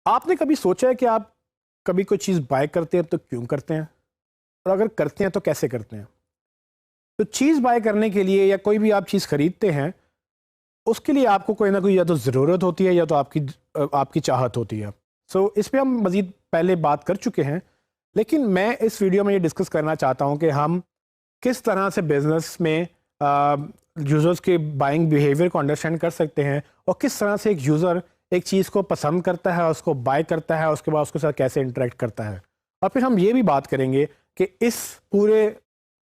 आपने कभी सोचा है कि आप कभी कोई चीज़ बाय करते हैं तो क्यों करते हैं? और अगर करते हैं तो कैसे करते हैं? तो चीज़ बाय करने के लिए या कोई भी आप चीज़ खरीदते हैं, उसके लिए आपको कोई ना कोई या तो ज़रूरत होती है या तो आपकी चाहत होती है। सो इस पे हम मज़ीद पहले बात कर चुके हैं, लेकिन मैं इस वीडियो में ये डिस्कस करना चाहता हूँ कि हम किस तरह से बिज़नेस में यूज़र्स के बाइंग बिहेवियर को अंडरस्टैंड कर सकते हैं और किस तरह से एक यूज़र एक चीज़ को पसंद करता है, उसको बाय करता है, उसके बाद उसके साथ कैसे इंटरेक्ट करता है। और फिर हम ये भी बात करेंगे कि इस पूरे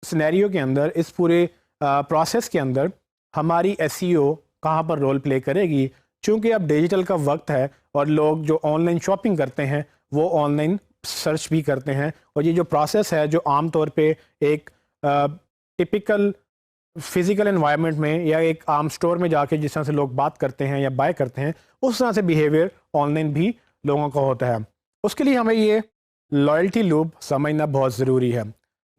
सिनेरियो के अंदर, इस पूरे प्रोसेस के अंदर हमारी एसईओ कहाँ पर रोल प्ले करेगी, चूँकि अब डिजिटल का वक्त है और लोग जो ऑनलाइन शॉपिंग करते हैं वो ऑनलाइन सर्च भी करते हैं, और ये जो प्रोसेस है जो आम तौर पे एक टिपिकल फिजिकल एनवायरनमेंट में या एक आम स्टोर में जाके जिस तरह से लोग बात करते हैं या बाय करते हैं, उस तरह से बिहेवियर ऑनलाइन भी लोगों का होता है। उसके लिए हमें ये लॉयल्टी लूप समझना बहुत ज़रूरी है।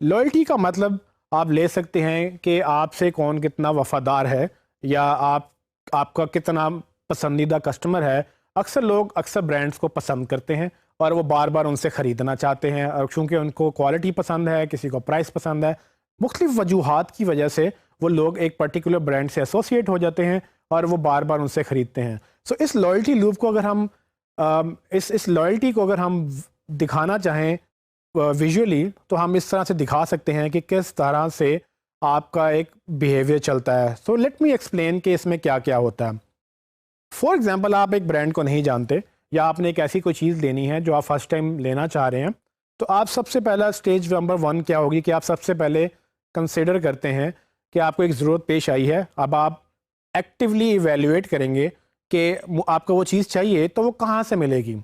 लॉयल्टी का मतलब आप ले सकते हैं कि आपसे कौन कितना वफादार है या आपका कितना पसंदीदा कस्टमर है। अक्सर लोग अक्सर ब्रांड्स को पसंद करते हैं और वो बार बार उनसे ख़रीदना चाहते हैं, और चूँकि उनको क्वालिटी पसंद है, किसी को प्राइस पसंद है, मुख्तलिफ वजूहात की वजह से वो लोग एक पर्टिकुलर ब्रांड से एसोसिएट हो जाते हैं और वो बार बार उनसे ख़रीदते हैं। सो इस लॉयल्टी लूप को अगर हम इस लॉयल्टी को अगर हम दिखाना चाहें विजुअली, तो हम इस तरह से दिखा सकते हैं कि किस तरह से आपका एक बिहेवियर चलता है। सो लेट मी एक्सप्लेन कि इसमें क्या क्या होता है। फॉर एग्जांपल, आप एक ब्रांड को नहीं जानते या आपने एक ऐसी कोई चीज़ लेनी है जो आप फर्स्ट टाइम लेना चाह रहे हैं, तो आप सबसे पहला स्टेज नंबर वन क्या होगी कि आप सबसे पहले कंसिडर करते हैं कि आपको एक ज़रूरत पेश आई है। अब आप एक्टिवली इवेल्युएट करेंगे कि आपको वो चीज़ चाहिए तो वो कहाँ से मिलेगी।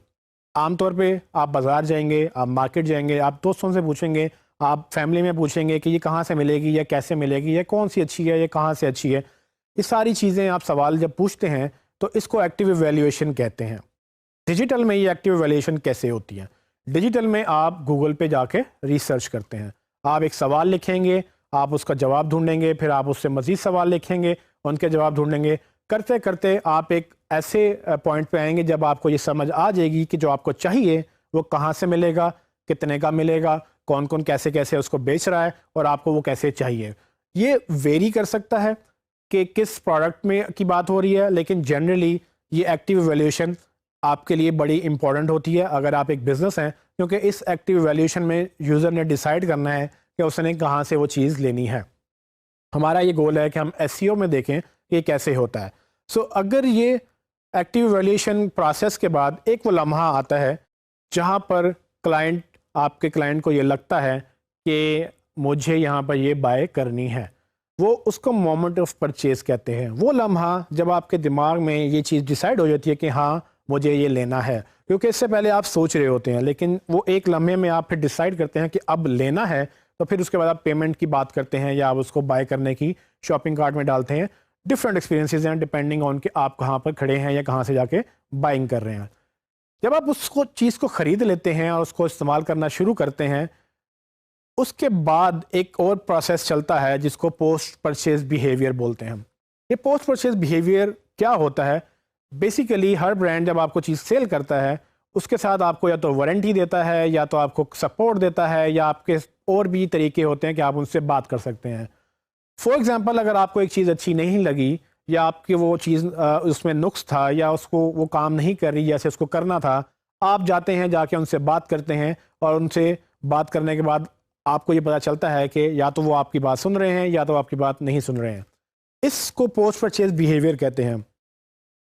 आमतौर पे आप बाज़ार जाएंगे, आप मार्केट जाएंगे, आप दोस्तों से पूछेंगे, आप फैमिली में पूछेंगे कि ये कहाँ से मिलेगी या कैसे मिलेगी या कौन सी अच्छी है या कहाँ से अच्छी है। ये सारी चीज़ें आप सवाल जब पूछते हैं तो इसको एक्टिव इवेल्युएशन कहते हैं। डिजिटल में ये एक्टिव इवेल्युएशन कैसे होती है? डिजिटल में आप गूगल पे जाके रिसर्च करते हैं। आप एक सवाल लिखेंगे, आप उसका जवाब ढूंढेंगे, फिर आप उससे मज़ीद सवाल लिखेंगे, उनके जवाब ढूंढेंगे। करते करते आप एक ऐसे पॉइंट पे आएंगे जब आपको ये समझ आ जाएगी कि जो आपको चाहिए वो कहाँ से मिलेगा, कितने का मिलेगा, कौन कौन कैसे कैसे उसको बेच रहा है और आपको वो कैसे चाहिए। ये वेरी कर सकता है कि किस प्रोडक्ट में की बात हो रही है, लेकिन जनरली ये एक्टिव इवैल्यूएशन आपके लिए बड़ी इंपॉर्टेंट होती है अगर आप एक बिज़नेस हैं, क्योंकि इस एक्टिव इवैल्यूएशन में यूज़र ने डिसाइड करना है कि उसने कहाँ से वो चीज़ लेनी है। हमारा ये गोल है कि हम एसईओ में देखें कि ये कैसे होता है। सो अगर ये एक्टिव इवैल्यूएशन प्रोसेस के बाद एक वो लम्हा आता है जहाँ पर आपके क्लाइंट को ये लगता है कि मुझे यहाँ पर ये बाय करनी है, वो उसको मोमेंट ऑफ परचेज कहते हैं। वो लम्हा जब आपके दिमाग में ये चीज़ डिसाइड हो जाती है कि हाँ मुझे ये लेना है, क्योंकि इससे पहले आप सोच रहे होते हैं, लेकिन वो एक लम्हे में आप फिर डिसाइड करते हैं कि अब लेना है, तो फिर उसके बाद आप पेमेंट की बात करते हैं या आप उसको बाय करने की शॉपिंग कार्ट में डालते हैं। डिफरेंट एक्सपीरियंसेस हैं डिपेंडिंग ऑन कि आप कहाँ पर खड़े हैं या कहाँ से जाके बाइंग कर रहे हैं। जब आप उसको चीज़ को ख़रीद लेते हैं और उसको इस्तेमाल करना शुरू करते हैं, उसके बाद एक और प्रोसेस चलता है जिसको पोस्ट परचेज बिहेवियर बोलते हैं। ये पोस्ट परचेज बिहेवियर क्या होता है? बेसिकली हर ब्रांड जब आपको चीज़ सेल करता है, उसके साथ आपको या तो वारंटी देता है या तो आपको सपोर्ट देता है या आपके और भी तरीके होते हैं कि आप उनसे बात कर सकते हैं। फॉर एग्जांपल, अगर आपको एक चीज़ अच्छी नहीं लगी या आपकी वो चीज़ उसमें नुक्स था या उसको वो काम नहीं कर रही जैसे उसको करना था, आप जाते हैं, जाके उनसे बात करते हैं और उनसे बात करने के बाद आपको ये पता चलता है कि या तो वो आपकी बात सुन रहे हैं या तो आपकी बात नहीं सुन रहे हैं। इसको पोस्ट परचेज बिहेवियर कहते हैं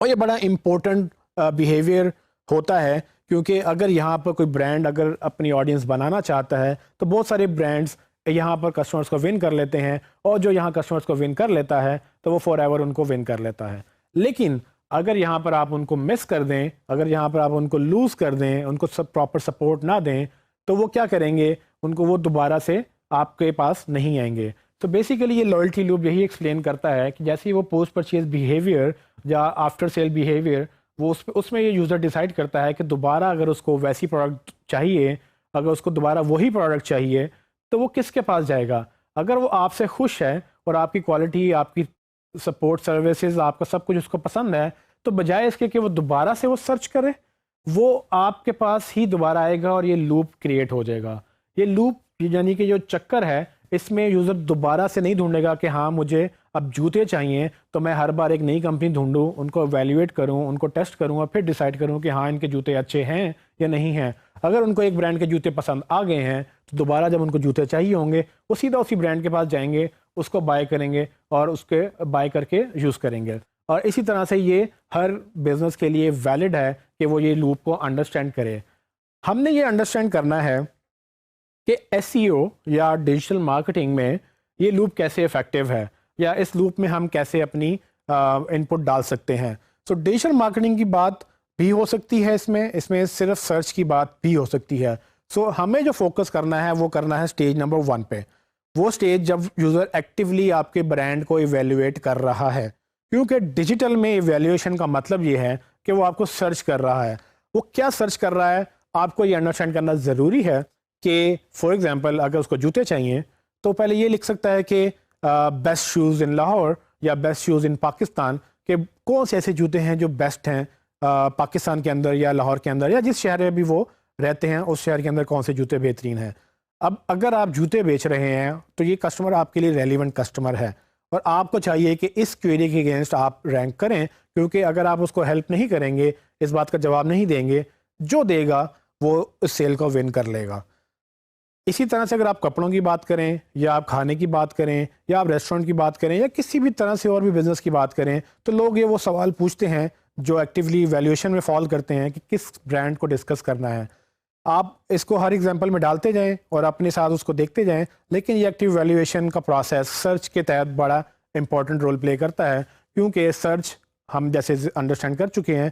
और ये बड़ा इम्पोर्टेंट बिहेवियर होता है, क्योंकि अगर यहाँ पर कोई ब्रांड अगर अपनी ऑडियंस बनाना चाहता है तो बहुत सारे ब्रांड्स यहाँ पर कस्टमर्स को विन कर लेते हैं, और जो यहाँ कस्टमर्स को विन कर लेता है तो वो फॉर एवर उनको विन कर लेता है। लेकिन अगर यहाँ पर आप उनको मिस कर दें, अगर यहाँ पर आप उनको लूज़ कर दें, उनको सब प्रॉपर सपोर्ट ना दें, तो वो क्या करेंगे, उनको वो दोबारा से आपके पास नहीं आएंगे। तो बेसिकली ये लॉयल्टी लूप यही एक्सप्लेन करता है कि जैसे ही वो पोस्ट परचेज बिहेवियर या आफ्टर सेल बिहेवियर, वो उसमें ये यूज़र डिसाइड करता है कि दोबारा अगर उसको वैसी प्रोडक्ट चाहिए, अगर उसको दोबारा वही प्रोडक्ट चाहिए, तो वो किसके पास जाएगा? अगर वो आपसे खुश है और आपकी क्वालिटी, आपकी सपोर्ट सर्विसेज, आपका सब कुछ उसको पसंद है, तो बजाय इसके कि वो दोबारा से वो सर्च करे, वो आपके पास ही दोबारा आएगा और ये लूप क्रिएट हो जाएगा। ये लूप यानी कि जो चक्कर है, इसमें यूज़र दोबारा से नहीं ढूंढेगा कि हाँ मुझे अब जूते चाहिए तो मैं हर बार एक नई कंपनी ढूंढूं, उनको एवेल्युएट करूं, उनको टेस्ट करूं और फिर डिसाइड करूं कि हाँ इनके जूते अच्छे हैं या नहीं हैं। अगर उनको एक ब्रांड के जूते पसंद आ गए हैं तो दोबारा जब उनको जूते चाहिए होंगे वो सीधा उसी ब्रांड के पास जाएंगे, उसको बाय करेंगे और उसके बाय करके यूज़ करेंगे। और इसी तरह से ये हर बिजनेस के लिए वैलिड है कि वो ये लूप को अंडरस्टैंड करे। हमने ये अंडरस्टैंड करना है कि एसईओ या डिजिटल मार्केटिंग में ये लूप कैसे इफ़ेक्टिव है या इस लूप में हम कैसे अपनी इनपुट डाल सकते हैं। सो डिजिटल मार्केटिंग की बात भी हो सकती है इसमें सिर्फ सर्च की बात भी हो सकती है। सो हमें जो फोकस करना है वो करना है स्टेज नंबर 1 पे। वो स्टेज जब यूज़र एक्टिवली आपके ब्रांड को इवेल्युएट कर रहा है, क्योंकि डिजिटल में इवेल्युएशन का मतलब ये है कि वो आपको सर्च कर रहा है। वो क्या सर्च कर रहा है आपको ये अंडरस्टैंड करना ज़रूरी है कि फॉर एग्जांपल अगर उसको जूते चाहिए तो पहले ये लिख सकता है कि बेस्ट शूज़ इन लाहौर या बेस्ट शूज़ इन पाकिस्तान, के कौन से ऐसे जूते हैं जो बेस्ट हैं पाकिस्तान के अंदर या लाहौर के अंदर या जिस शहर में भी वो रहते हैं उस शहर के अंदर कौन से जूते बेहतरीन हैं। अब अगर आप जूते बेच रहे हैं तो ये कस्टमर आपके लिए रेलिवेंट कस्टमर है और आपको चाहिए कि इस क्वेरी के अगेंस्ट आप रैंक करें, क्योंकि अगर आप उसको हेल्प नहीं करेंगे, इस बात का जवाब नहीं देंगे, जो देगा वो इस सेल को विन कर लेगा। इसी तरह से अगर आप कपड़ों की बात करें या आप खाने की बात करें या आप रेस्टोरेंट की बात करें या किसी भी तरह से और भी बिजनेस की बात करें, तो लोग ये वो सवाल पूछते हैं जो एक्टिवली वैल्यूएशन में फॉल करते हैं कि किस ब्रांड को डिस्कस करना है। आप इसको हर एग्जांपल में डालते जाएं और अपने साथ उसको देखते जाएं, लेकिन ये एक्टिव वैल्यूएशन का प्रोसेस सर्च के तहत बड़ा इंपॉर्टेंट रोल प्ले करता है, क्योंकि सर्च हम जैसे अंडरस्टैंड कर चुके हैं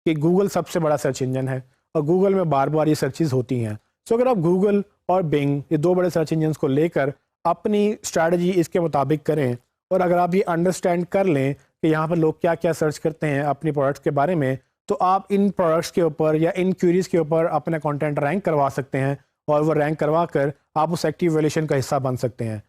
कि गूगल सबसे बड़ा सर्च इंजन है और गूगल में बार बार ये सर्चेज होती हैं। सो अगर आप गूगल और बिंग ये दो बड़े सर्च इंजन को लेकर अपनी स्ट्रैटेजी इसके मुताबिक करें और अगर आप ये अंडरस्टैंड कर लें कि यहाँ पर लोग क्या क्या सर्च करते हैं अपनी प्रोडक्ट्स के बारे में, तो आप इन प्रोडक्ट्स के ऊपर या इन क्यूरीज के ऊपर अपना कंटेंट रैंक करवा सकते हैं और वो रैंक करवा कर आप उस एक्टिव वैल्यूएशन का हिस्सा बन सकते हैं।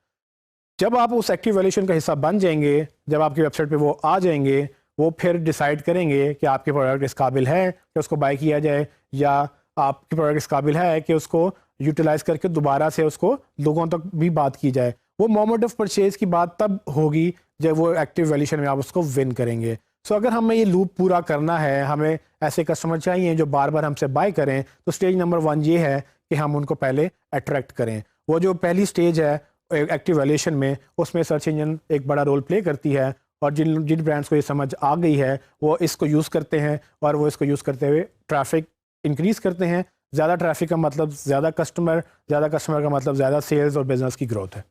जब आप उस एक्टिव वैल्यूएशन का हिस्सा बन जाएंगे, जब आपकी वेबसाइट पे वो आ जाएंगे, वो फिर डिसाइड करेंगे कि आपके प्रोडक्ट इस काबिल है कि उसको बाय किया जाए या आपके प्रोडक्ट इस काबिल है कि उसको यूटिलाइज करके दोबारा से उसको लोगों तक भी बात की जाए। वो मोमेंट ऑफ परचेज की बात तब होगी जब वो एक्टिव वैल्यूएशन में आप उसको विन करेंगे। सो अगर हमें ये लूप पूरा करना है, हमें ऐसे कस्टमर चाहिए जो बार बार हमसे बाय करें, तो स्टेज नंबर 1 ये है कि हम उनको पहले अट्रैक्ट करें। वो जो पहली स्टेज है एक्टिव वैल्यूएशन में, उसमें सर्च इंजन एक बड़ा रोल प्ले करती है और जिन जिन ब्रांड्स को ये समझ आ गई है वो इसको यूज़ करते हैं और वो इसको यूज़ करते हुए ट्रैफिक इंक्रीज़ करते हैं। ज़्यादा ट्रैफिक का मतलब ज़्यादा कस्टमर का मतलब ज़्यादा सेल्स और बिजनेस की ग्रोथ है।